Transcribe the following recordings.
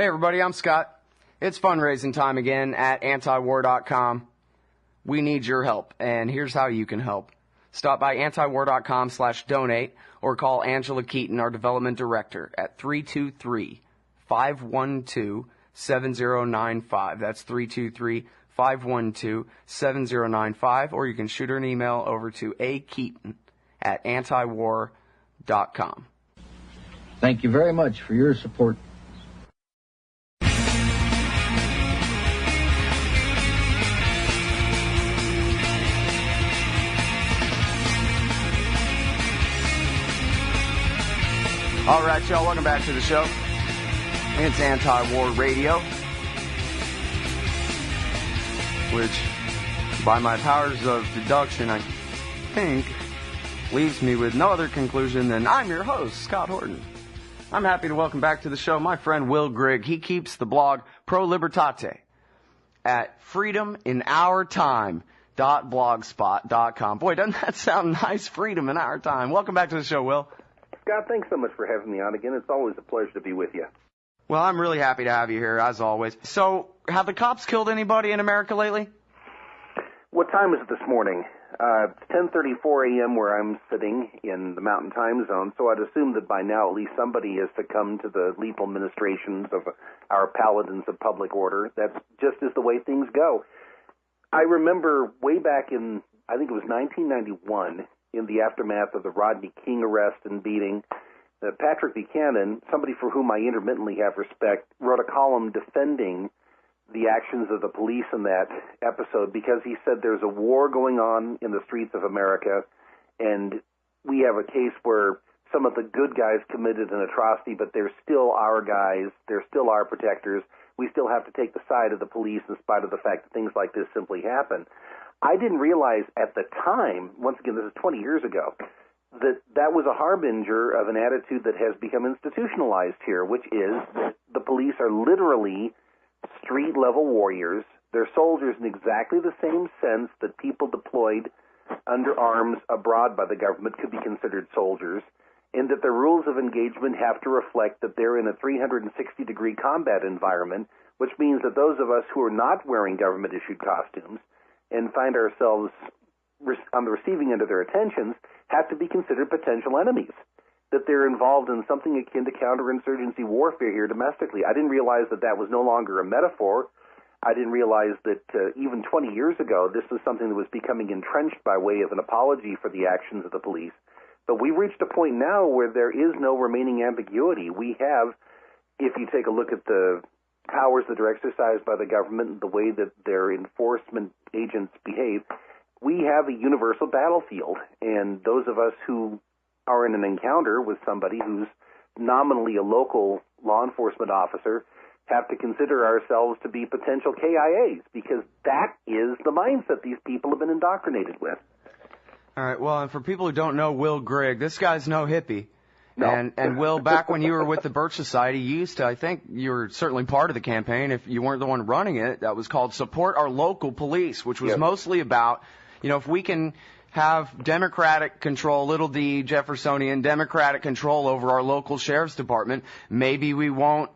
Hey everybody, I'm Scott. It's fundraising time again at antiwar.com. We need your help, and here's how you can help. Stop by antiwar.com/donate or call Angela Keaton, our development director, at 323-512-7095. That's 323-512-7095, or you can shoot her an email over to akeaton@antiwar.com. Thank you very much for your support. All right, y'all, welcome back to the show. It's Anti-War Radio, which, by my powers of deduction, I think, leaves me with no other conclusion than I'm your host, Scott Horton. I'm happy to welcome back to the show my friend Will Grigg. He keeps the blog Pro Libertate at freedominourtime.blogspot.com. Boy, doesn't that sound nice? Freedom in our time. Welcome back to the show, Will. Scott, thanks so much for having me on again. It's always a pleasure to be with you. Well, I'm really happy to have you here, as always. So, have the cops killed anybody in America lately? What time is it this morning? It's 10:34 a.m. where I'm sitting in the Mountain Time Zone, so I'd assume that by now at least somebody has succumbed to the lethal ministrations of our paladins of public order. That's just is the way things go. I remember way back in, I think it was 1991, in the aftermath of the Rodney King arrest and beating, Patrick Buchanan, somebody for whom I intermittently have respect, wrote a column defending the actions of the police in that episode because he said there's a war going on in the streets of America, and we have a case where some of the good guys committed an atrocity, but they're still our guys, they're still our protectors. We still have to take the side of the police in spite of the fact that things like this simply happen. I didn't realize at the time, once again, this is 20 years ago, that that was a harbinger of an attitude that has become institutionalized here, which is the police are literally street-level warriors. They're soldiers in exactly the same sense that people deployed under arms abroad by the government could be considered soldiers, and that the rules of engagement have to reflect that they're in a 360-degree combat environment, which means that those of us who are not wearing government-issued costumes and find ourselves on the receiving end of their attentions have to be considered potential enemies, that they're involved in something akin to counterinsurgency warfare here domestically. I didn't realize that that was no longer a metaphor. I didn't realize that even 20 years ago, this was something that was becoming entrenched by way of an apology for the actions of the police. But we've reached a point now where there is no remaining ambiguity. We have, if you take a look at the powers that are exercised by the government and the way that their enforcement agents behave, we have a universal battlefield. And those of us who are in an encounter with somebody who's nominally a local law enforcement officer have to consider ourselves to be potential KIAs, because that is the mindset these people have been indoctrinated with. All right, well, and for people who don't know Will Grigg, this guy's no hippie. No. And Will, back when you were with the Birch Society, you used to, I think you were certainly part of the campaign, if you weren't the one running it, that was called Support Our Local Police, which was mostly about, you know, if we can have democratic control, little d, Jeffersonian, democratic control over our local sheriff's department, maybe we won't,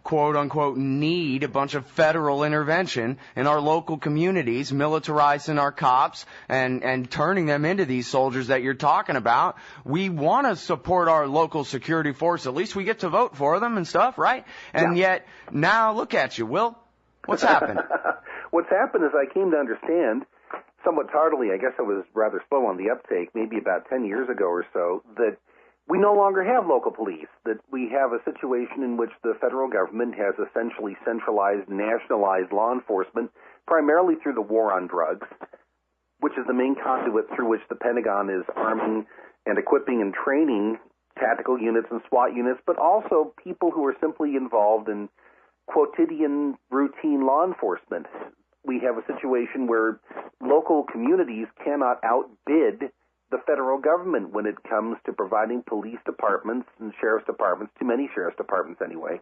quote unquote, need a bunch of federal intervention in our local communities, militarizing our cops and turning them into these soldiers that you're talking about. We want to support our local security force. At least we get to vote for them and stuff, right? And yet, now look at you, Will. What's happened? What's happened is I came to understand, somewhat tardily, I guess I was rather slow on the uptake, maybe about 10 years ago or so, that we no longer have local police, that we have a situation in which the federal government has essentially centralized, nationalized law enforcement, primarily through the war on drugs, which is the main conduit through which the Pentagon is arming and equipping and training tactical units and SWAT units, but also people who are simply involved in quotidian, routine law enforcement. We have a situation where local communities cannot outbid the federal government when it comes to providing police departments and sheriff's departments, too many sheriff's departments anyway,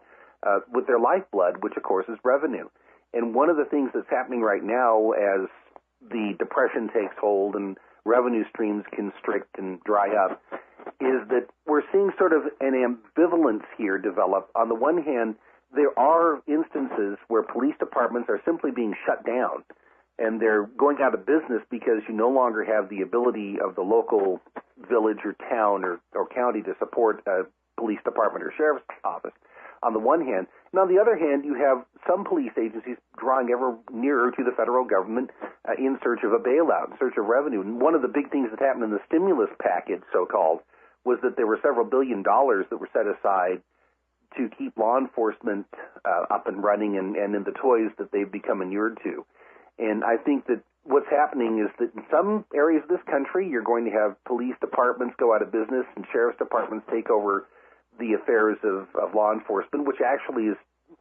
with their lifeblood, which of course is revenue. And one of the things that's happening right now as the depression takes hold and revenue streams constrict and dry up is that we're seeing sort of an ambivalence here develop. On the one hand, there are instances where police departments are simply being shut down, and they're going out of business because you no longer have the ability of the local village or town or county to support a police department or sheriff's office, on the one hand. And on the other hand, you have some police agencies drawing ever nearer to the federal government in search of a bailout, in search of revenue. And one of the big things that happened in the stimulus package, so-called, was that there were several $1 billion that were set aside to keep law enforcement up and running and in the toys that they've become inured to. And I think that what's happening is that in some areas of this country, you're going to have police departments go out of business and sheriff's departments take over the affairs of law enforcement, which actually is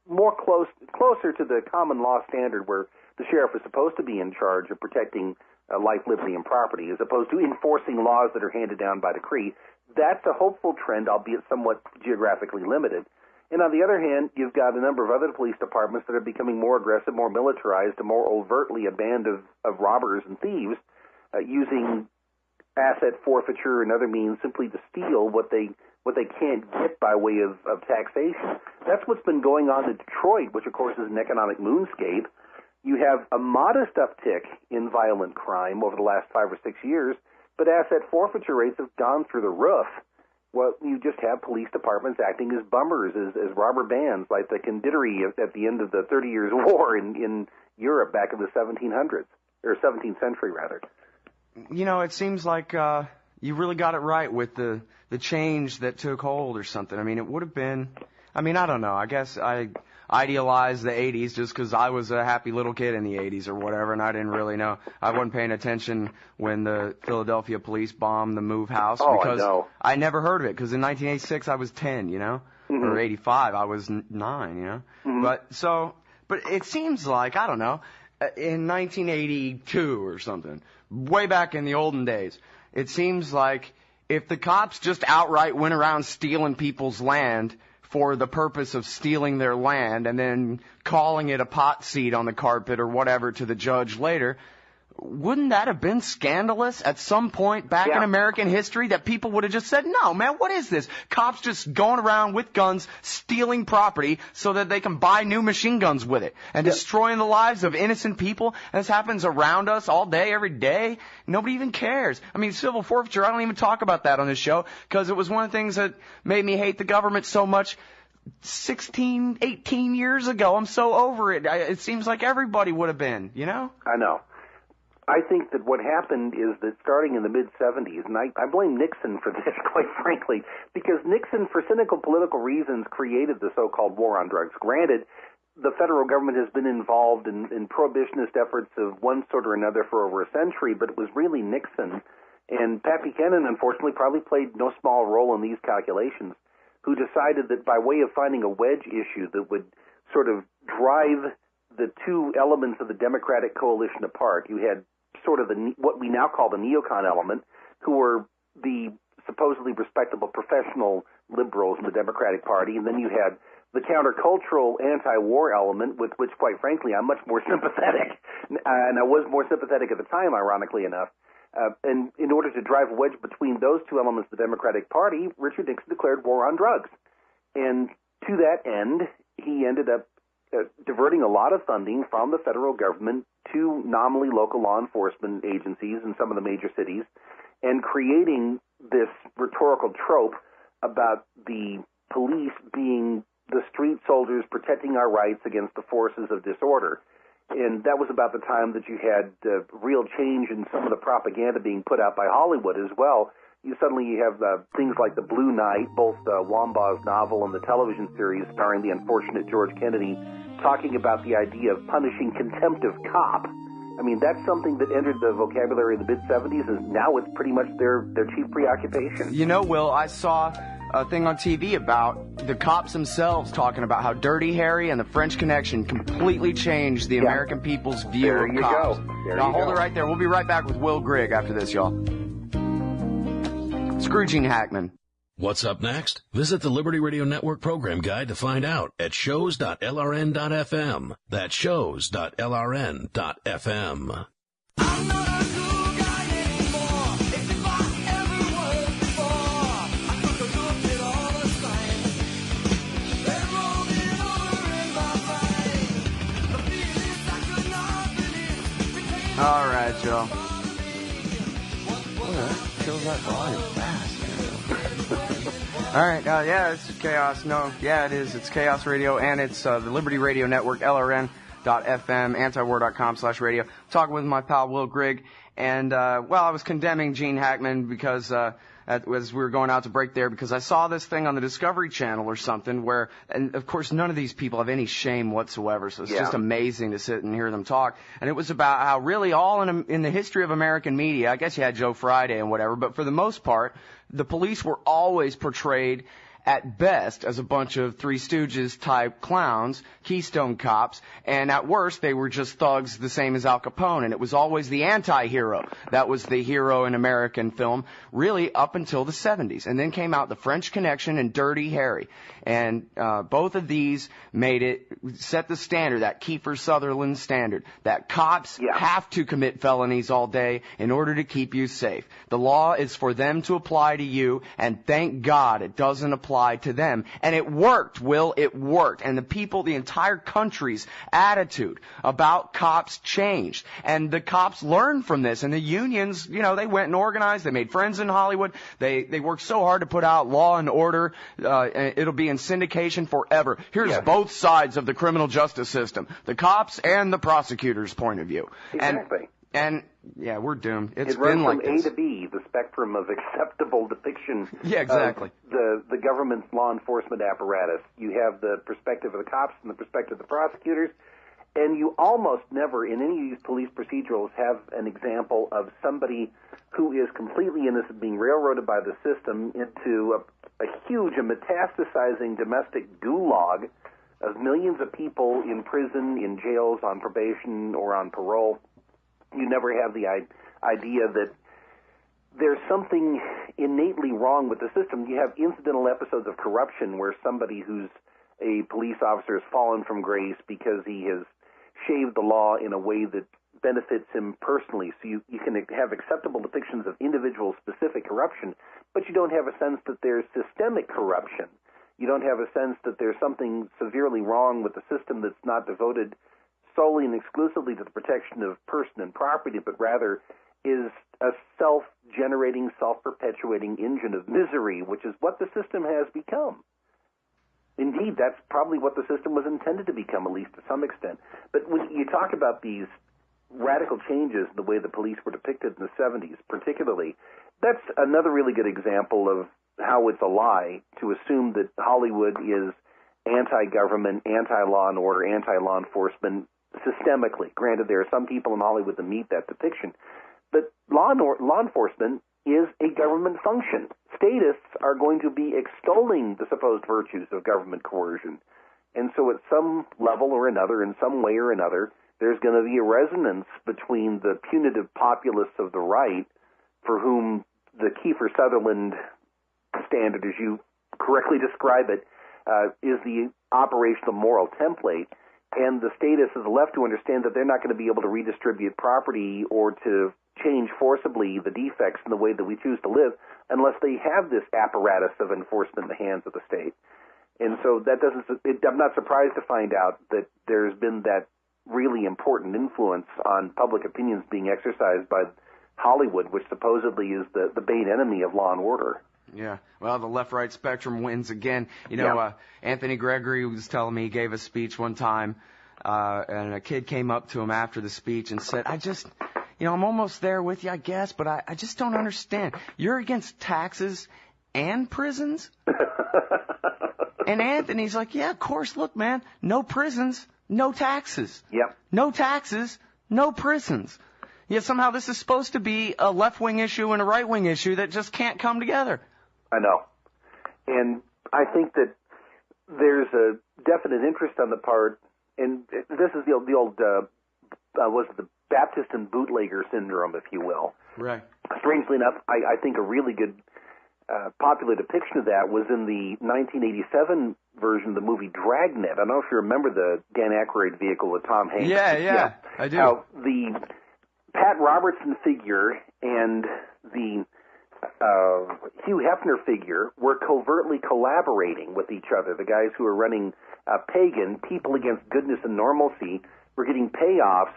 more closer to the common law standard where the sheriff is supposed to be in charge of protecting life, liberty, and property, as opposed to enforcing laws that are handed down by decree. That's a hopeful trend, albeit somewhat geographically limited. And on the other hand, you've got a number of other police departments that are becoming more aggressive, more militarized, and more overtly a band of robbers and thieves using asset forfeiture and other means simply to steal what they can't get by way of taxation. That's what's been going on in Detroit, which, of course, is an economic moonscape. You have a modest uptick in violent crime over the last 5 or 6 years, but asset forfeiture rates have gone through the roof. Well, you just have police departments acting as bummers, as robber bands, like the Condottieri at the end of the 30 Years' War in Europe back in the 1700s, or 17th century, rather. You know, it seems like you really got it right with the change that took hold or something. I mean, it would have been, I don't know. I guess I idealized the 80s just because I was a happy little kid in the 80s or whatever, and I didn't really know. I wasn't paying attention when the Philadelphia police bombed the Move House because I never heard of it, because in 1986 I was 10, you know, or 85 I was 9, you know. But it seems like, I don't know, in 1982 or something, way back in the olden days, it seems like if the cops just outright went around stealing people's land for the purpose of stealing their land and then calling it a pot seat on the carpet or whatever to the judge later, wouldn't that have been scandalous at some point back in American history, that people would have just said, no, man, what is this? Cops just going around with guns, stealing property so that they can buy new machine guns with it and destroying the lives of innocent people. And this happens around us all day, every day. Nobody even cares. I mean, civil forfeiture, I don't even talk about that on this show because it was one of the things that made me hate the government so much 16, 18 years ago. I'm so over it. It seems like everybody would have been, you know? I know. I think that what happened is that starting in the mid-'70s, and I blame Nixon for this, quite frankly, because Nixon, for cynical political reasons, created the so-called war on drugs. Granted, the federal government has been involved in prohibitionist efforts of one sort or another for over a century, but it was really Nixon, and Pat Buchanan, unfortunately, probably played no small role in these calculations, who decided that by way of finding a wedge issue that would sort of drive the two elements of the Democratic coalition apart, you had sort of what we now call the neocon element, who were the supposedly respectable professional liberals in the Democratic Party, and then you had the countercultural anti-war element, with which, quite frankly, I'm much more sympathetic, and I was more sympathetic at the time, ironically enough. And in order to drive a wedge between those two elements of the Democratic Party, Richard Nixon declared war on drugs. And to that end, he ended up diverting a lot of funding from the federal government to nominally local law enforcement agencies in some of the major cities, and creating this rhetorical trope about the police being the street soldiers protecting our rights against the forces of disorder. And that was about the time that you had real change in some of the propaganda being put out by Hollywood as well. You have things like The Blue Knight, both Wambaugh's novel and the television series starring the unfortunate George Kennedy, talking about the idea of punishing contempt of cop. I mean, that's something that entered the vocabulary in the mid-'70s, and now it's pretty much their chief preoccupation. You know, Will, I saw a thing on TV about the cops themselves talking about how Dirty Harry and the French Connection completely changed the American people's view of cops. Now, hold it right there. We'll be right back with Will Grigg after this, y'all. Scrooging Hackman. What's up next? Visit the Liberty Radio Network program guide to find out at shows.lrn.fm. That's shows.lrn.fm. I'm not a cool guy anymore. It's about every word before. I took a look at all the signs. They rolled it over All right, Joe. Kill that volume fast. All right, yeah, it's Chaos. No, yeah, it is. It's Chaos Radio, and it's the Liberty Radio Network, LRN.FM, antiwar.com/radio. Talking with my pal Will Grigg, and I was condemning Gene Hackman because as we were going out to break there, because I saw this thing on the Discovery Channel or something where, and of course none of these people have any shame whatsoever, so it's just amazing to sit and hear them talk. And it was about how really all in the history of American media, I guess you had Joe Friday and whatever, but for the most part, the police were always portrayed at best as a bunch of Three Stooges type clowns, Keystone cops, and at worst they were just thugs the same as Al Capone, and it was always the anti-hero that was the hero in American film, really up until the 70s. And then came out The French Connection and Dirty Harry, and both of these set the standard, that Kiefer Sutherland standard, that cops have to commit felonies all day in order to keep you safe. The law is for them to apply to you, and thank God it doesn't apply to them. And it worked, Will, it worked. And the entire country's attitude about cops changed. And the cops learned from this. And the unions, they went and organized. They made friends in Hollywood. They worked so hard to put out Law and Order. It'll be in syndication forever. Here's both sides of the criminal justice system, the cops and the prosecutors' point of view. Exactly. And yeah, we're doomed. It runs like from this. A to B, the spectrum of acceptable depiction exactly. of the government's law enforcement apparatus. You have the perspective of the cops and the perspective of the prosecutors, and you almost never, in any of these police procedurals, have an example of somebody who is completely innocent being railroaded by the system into a huge and metastasizing domestic gulag of millions of people in prison, in jails, on probation, or on parole. You never have the idea that there's something innately wrong with the system. You have incidental episodes of corruption where somebody who's a police officer has fallen from grace because he has shaved the law in a way that benefits him personally. So you can have acceptable depictions of individual-specific corruption, but you don't have a sense that there's systemic corruption. You don't have a sense that there's something severely wrong with the system that's not devoted solely and exclusively to the protection of person and property, but rather is a self-generating, self-perpetuating engine of misery, which is what the system has become. Indeed, that's probably what the system was intended to become, at least to some extent. But when you talk about these radical changes in the way the police were depicted in the 70s, particularly, that's another really good example of how it's a lie to assume that Hollywood is anti-government, anti-law and order, anti-law enforcement systemically. Granted, there are some people in Hollywood that meet that depiction, but law enforcement is a government function. Statists are going to be extolling the supposed virtues of government coercion. And so at some level or another, in some way or another, there's going to be a resonance between the punitive populists of the right, for whom the Kiefer Sutherland standard, as you correctly describe it, is the operational moral template, and the statists of the left to understand that they're not going to be able to redistribute property or to change forcibly the defects in the way that we choose to live unless they have this apparatus of enforcement in the hands of the state. And so I'm not surprised to find out that there's been that really important influence on public opinions being exercised by Hollywood, which supposedly is the bane enemy of law and order. Yeah, well, the left-right spectrum wins again. Anthony Gregory was telling me he gave a speech one time, and a kid came up to him after the speech and said, I'm almost there with you, I guess, but I just don't understand. You're against taxes and prisons? And Anthony's like, yeah, of course, look, man, no prisons, no taxes. Yep. No taxes, no prisons. Yet somehow this is supposed to be a left-wing issue and a right-wing issue that just can't come together. I know. And I think that there's a definite interest on the part, and this is the old the Baptist and bootlegger syndrome, if you will. Right. Strangely enough, I think a really good popular depiction of that was in the 1987 version of the movie Dragnet. I don't know if you remember the Dan Aykroyd vehicle with Tom Hanks. Yeah, I do. How the Pat Robertson figure and the Hugh Hefner figure were covertly collaborating with each other. The guys who were running Pagan, People Against Goodness and Normalcy, were getting payoffs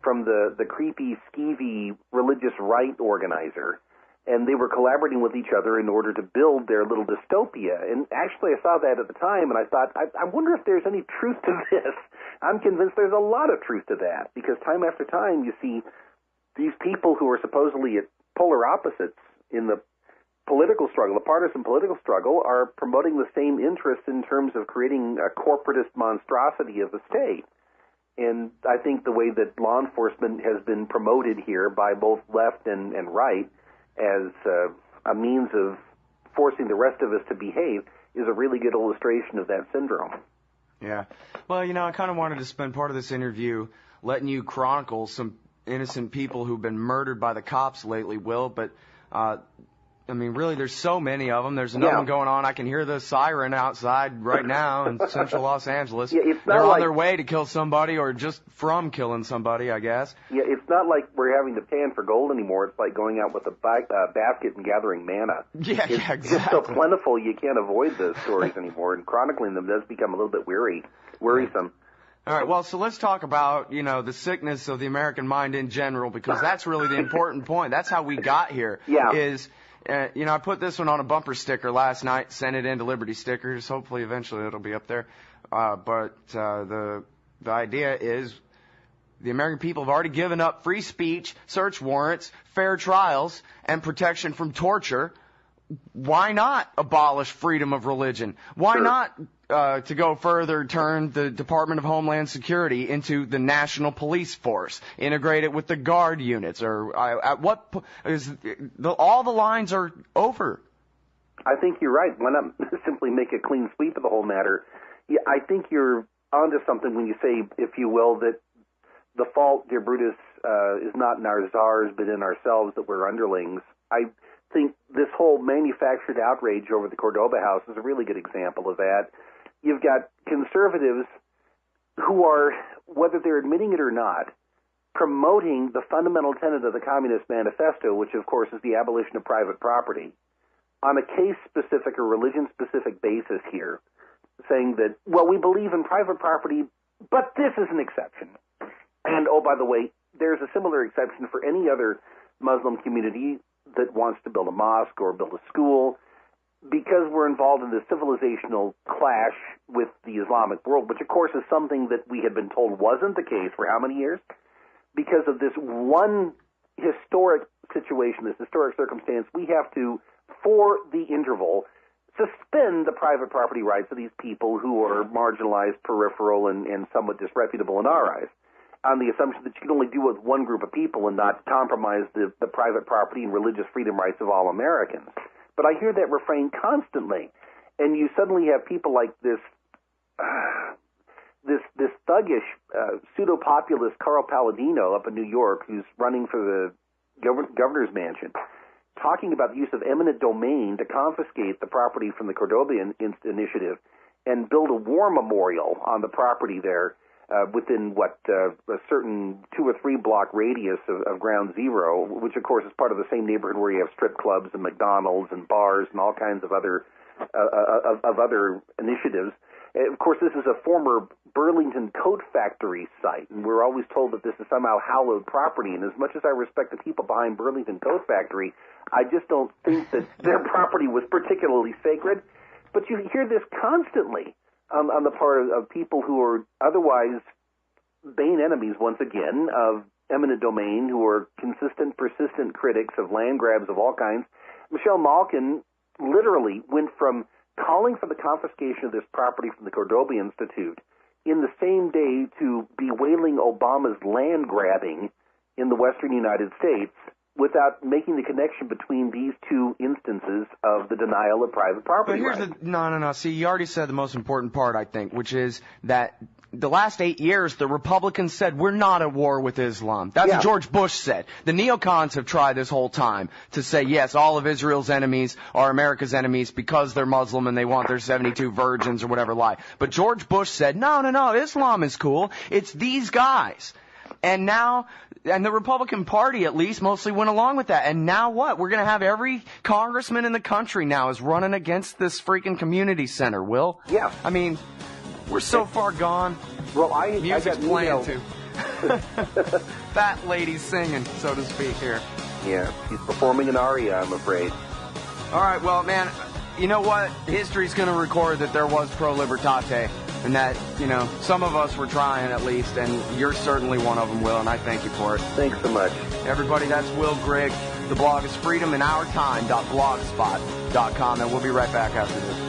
from the creepy, skeevy religious right organizer, and they were collaborating with each other in order to build their little dystopia. And actually, I saw that at the time, and I thought, I wonder if there's any truth to this. I'm convinced there's a lot of truth to that, because time after time you see these people who are supposedly at polar opposites in the political struggle, the partisan political struggle, are promoting the same interests in terms of creating a corporatist monstrosity of the state. And I think the way that law enforcement has been promoted here by both left and right as a means of forcing the rest of us to behave is a really good illustration of that syndrome. Yeah. Well, I kind of wanted to spend part of this interview letting you chronicle some innocent people who've been murdered by the cops lately, Will, but really, there's so many of them. There's another one going on. I can hear the siren outside right now in central Los Angeles. Yeah, they're on their way to kill somebody or just from killing somebody, I guess. Yeah, it's not like we're having to pan for gold anymore. It's like going out with a basket and gathering manna. Yeah, exactly. It's so plentiful you can't avoid those stories anymore, and chronicling them does become a little bit worrisome. All right, well, so let's talk about, the sickness of the American mind in general, because that's really the important point. That's how we got here. Yeah. I put this one on a bumper sticker last night, sent it into Liberty Stickers. Hopefully, eventually, it'll be up there. But the idea is the American people have already given up free speech, search warrants, fair trials, and protection from torture. Why not abolish freedom of religion? Why not, to go further, turn the Department of Homeland Security into the National Police Force, integrate it with the Guard units, or at what all the lines are over? I think you're right. Why not simply make a clean sweep of the whole matter? Yeah, I think you're onto something when you say, if you will, that the fault, dear Brutus, is not in our czars, but in ourselves, that we're underlings. I think this whole manufactured outrage over the Cordoba house is a really good example of that. You've got conservatives who are, whether they're admitting it or not, promoting the fundamental tenet of the Communist Manifesto, which, of course, is the abolition of private property, on a case-specific or religion-specific basis here, saying that, well, we believe in private property, but this is an exception. And, oh, by the way, there's a similar exception for any other Muslim community that wants to build a mosque or build a school, because we're involved in this civilizational clash with the Islamic world, which, of course, is something that we had been told wasn't the case for how many years? Because of this one historic situation, this historic circumstance, we have to, for the interval, suspend the private property rights of these people who are marginalized, peripheral, and somewhat disreputable in our eyes, on the assumption that you can only deal with one group of people and not compromise the private property and religious freedom rights of all Americans. But I hear that refrain constantly, and you suddenly have people like this thuggish pseudo-populist Carl Palladino up in New York, who's running for the governor's mansion, talking about the use of eminent domain to confiscate the property from the Cordobian initiative and build a war memorial on the property there within a certain 2 or 3 block radius of Ground Zero, which of course is part of the same neighborhood where you have strip clubs and McDonald's and bars and all kinds of other initiatives. Of course, this is a former Burlington coat factory site, and we're always told that this is somehow hallowed property. And as much as I respect the people behind Burlington Coat Factory, I just don't think that their property was particularly sacred. But you hear this constantly on the part of people who are otherwise bane enemies, once again, of eminent domain, who are consistent, persistent critics of land grabs of all kinds. Michelle Malkin literally went from calling for the confiscation of this property from the Cordoba Institute in the same day to bewailing Obama's land grabbing in the western United States without making the connection between these two instances of the denial of private property rights. No. See, you already said the most important part, I think, which is that the last 8 years, the Republicans said, we're not at war with Islam. That's what George Bush said. The neocons have tried this whole time to say, yes, all of Israel's enemies are America's enemies because they're Muslim and they want their 72 virgins or whatever lie. But George Bush said, no, Islam is cool. It's these guys. And now, and the Republican Party, at least, mostly went along with that. And now what? We're going to have every congressman in the country now is running against this freaking community center, Will? Yeah. I mean, we're so far gone. Well, music's I got playing too. That lady's singing, so to speak, here. Yeah, he's performing an aria, I'm afraid. All right, well, man, you know what? History's going to record that there was pro libertate, and that, some of us were trying at least, and you're certainly one of them, Will, and I thank you for it. Thanks so much. Everybody, that's Will Grigg. The blog is freedominourtime.blogspot.com, and we'll be right back after this.